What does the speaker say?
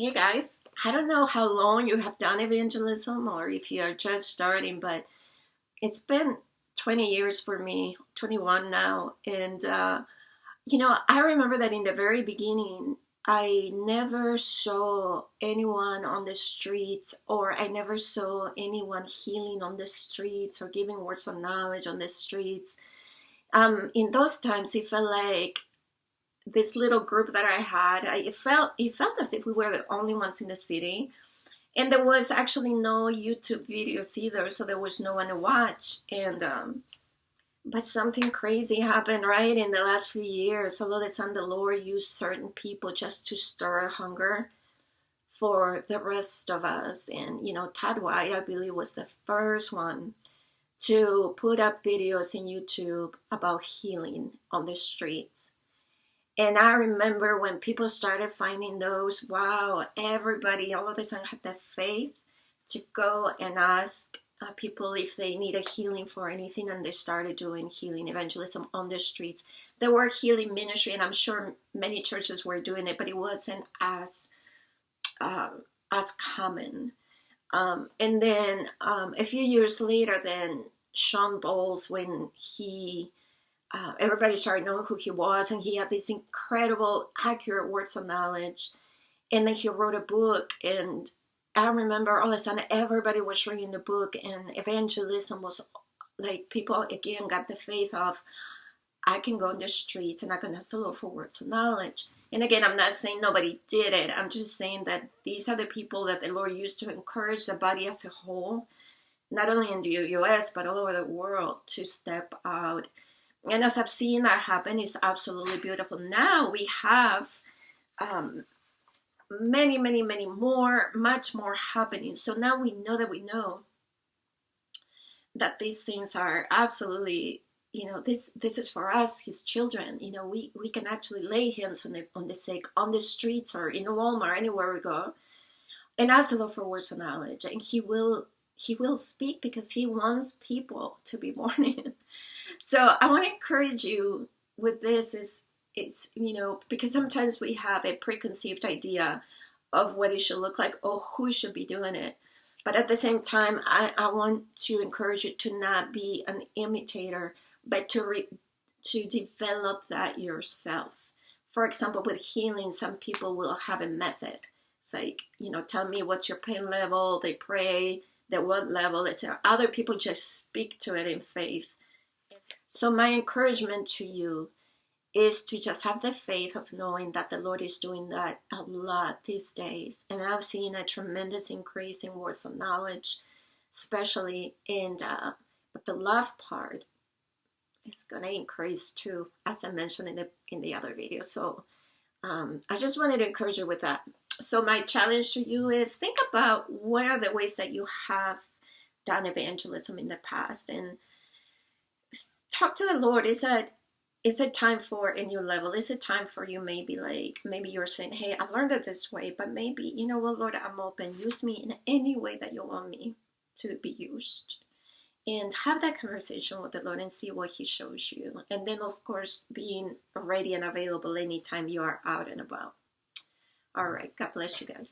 Hey guys, I don't know how long you have done evangelism or if you are just starting, but it's been 20 years for me, 21 now. And I remember that in the very beginning, I never saw anyone on the streets, or I never saw anyone healing on the streets or giving words of knowledge on the streets. In those times, it felt like this little group that I had, it felt as if we were the only ones in the city. And there was actually no YouTube videos either, so there was no one to watch. But something crazy happened right in the last few years. All of a sudden, the Lord used certain people just to stir a hunger for the rest of us. And Tadwai, I believe, was the first one to put up videos in YouTube about healing on the streets. And I remember when people started finding those, wow, everybody all of a sudden had the faith to go and ask people if they need a healing for anything, and they started doing healing evangelism on the streets. There were healing ministry, and I'm sure many churches were doing it, but it wasn't as common. And then a few years later, then Sean Bowles, when everybody started knowing who he was, and he had these incredible, accurate words of knowledge. And then he wrote a book, and I remember all of a sudden everybody was reading the book, and evangelism was like, people again got the faith of, I can go on the streets and I can ask the Lord for words of knowledge. And again, I'm not saying nobody did it. I'm just saying that these are the people that the Lord used to encourage the body as a whole, not only in the U.S., but all over the world, to step out. And as I've seen that happen, it's absolutely beautiful. Now we have many, many, many more, much more happening. So now we know that these things are absolutely, this is for us, his children. We can actually lay hands on the sick, on the streets or in Walmart, anywhere we go, and ask the Lord for words of knowledge. And he will speak, because he wants people to be born in. So I want to encourage you with this it's because sometimes we have a preconceived idea of what it should look like or who should be doing it. But at the same time, I want to encourage you to not be an imitator, but to develop that yourself. For example, with healing, some people will have a method. It's like, tell me what's your pain level. They pray, at what level, etc. Other people just speak to it in faith. So my encouragement to you is to just have the faith of knowing that the Lord is doing that a lot these days. And I've seen a tremendous increase in words of knowledge, especially but the love part is going to increase too, as I mentioned in the other video. So I just wanted to encourage you with that. So my challenge to you is, think about what are the ways that you have done evangelism in the past, and talk to the Lord. Is it time for a new level? Is it time for you, maybe you're saying, hey, I learned it this way, but maybe, what, Lord, I'm open. Use me in any way that you want me to be used. And have that conversation with the Lord and see what he shows you. And then, of course, being ready and available anytime you are out and about. All right. God bless you guys.